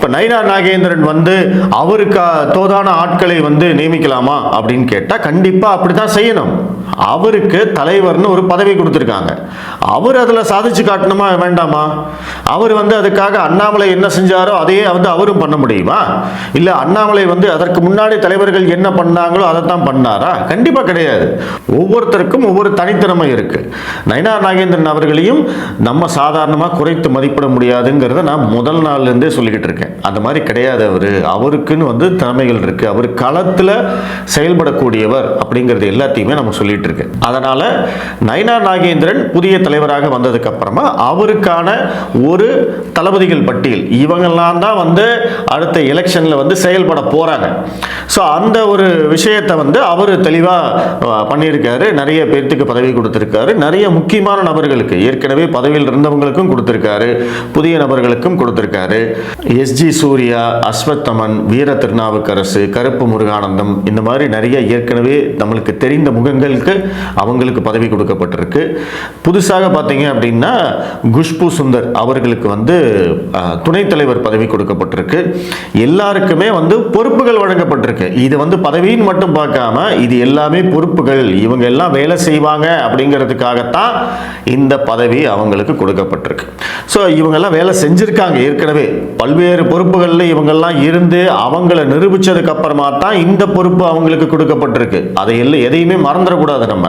இப்ப நயினார் நாகேந்திரன் வந்து அவருக்கு தோதான ஆட்களை வந்து நியமிக்கலாமா அப்படின்னு கேட்டா கண்டிப்பா அப்படித்தான் செய்யணும். அவருக்கு தலைவர்னு ஒரு பதவி கொடுத்திருக்காங்க. அவர் அதுல சாதிச்சு காட்டணுமா வேண்டாமா? அவர் வந்து அதுக்காக அண்ணாமலை என்ன செஞ்சாரோ அதையே வந்து அவரும் பண்ண முடியுமா? இல்ல அண்ணாமலை வந்து அதற்கு முன்னாடி தலைவர்கள் என்ன பண்ணாங்களோ அதை தான் பண்ணாரா? கண்டிப்பா கிடையாது. ஒவ்வொருத்தருக்கும் ஒவ்வொரு தனித்திறமை இருக்கு. நயினார் நாகேந்திரன் அவர்களையும் நம்ம சாதாரணமா குறைத்து மதிப்பிட முடியாதுங்கிறத நான் முதல் நாள்ல இருந்தே சொல்லிக்கிட்டு இருக்கேன். அந்த மாதிரி கிடையாது. அவருக்குன்னு வந்து திறமைகள் இருக்கு. அவர் களத்துல செயல்படக்கூடியவர் அப்படிங்கிறது எல்லாத்தையுமே நம்ம சொல்லிட்டு இருக்கு. அதனால நயினார் நாகேந்திரன் புதிய தலைவராக வந்ததுக்கு அப்புறமா அவருக்கான ஒரு தளபதிகள் பட்டியல் இவங்கெல்லாம் தான் வந்து அடுத்த எலெக்ஷன்ல வந்து செயல்பட போறாங்க. ஸோ அந்த ஒரு விஷயத்தை வந்து அவர் தெளிவா பண்ணியிருக்காரு. நிறைய பேர்த்துக்கு பதவி கொடுத்திருக்காரு. நிறைய முக்கியமான நபர்களுக்கு ஏற்கனவே பதவியில் இருந்தவங்களுக்கும் கொடுத்திருக்காரு, புதிய நபர்களுக்கும் கொடுத்திருக்காரு. எஸ்ஜி சூர்யா, அஸ்வத்தமன், வீர திருநாவுக்கரசு, கருப்பு முருகானந்தம், இந்த மாதிரி நிறைய ஏற்கனவே நம்மளுக்கு தெரிந்த முகங்களுக்கு அவங்களுக்கு பதவி கொடுக்கப்பட்டிருக்கு. புதுசாக பார்த்தீங்க அப்படின்னா குஷ்பு சுந்தர் அவர்களுக்கு வந்து துணைத் தலைவர் பதவி கொடுக்கப்பட்டிருக்கு. எல்லாருக்குமே வந்து பொறுப்புகள் வழங்கப்பட்டிருக்கு. இது வந்து பதவின்னு மட்டும் பார்க்காம இது எல்லாமே பொறுப்புகள், இவங்க எல்லாம் வேலை செய்வாங்க அப்படிங்கிறதுக்காகத்தான் இந்த பதவி அவங்களுக்கு கொடுக்கப்பட்டிருக்கு. ஸோ இவங்கெல்லாம் வேலை செஞ்சிருக்காங்க. ஏற்கனவே பல்வேறு பொறுப்புகளில் இவங்கெல்லாம் இருந்து அவங்கள நிரூபிச்சதுக்கு அப்புறமா தான் இந்த பொறுப்பு அவங்களுக்கு கொடுக்கப்பட்டிருக்கு. அதை எதையுமே மறந்துடக்கூடாது நம்ம.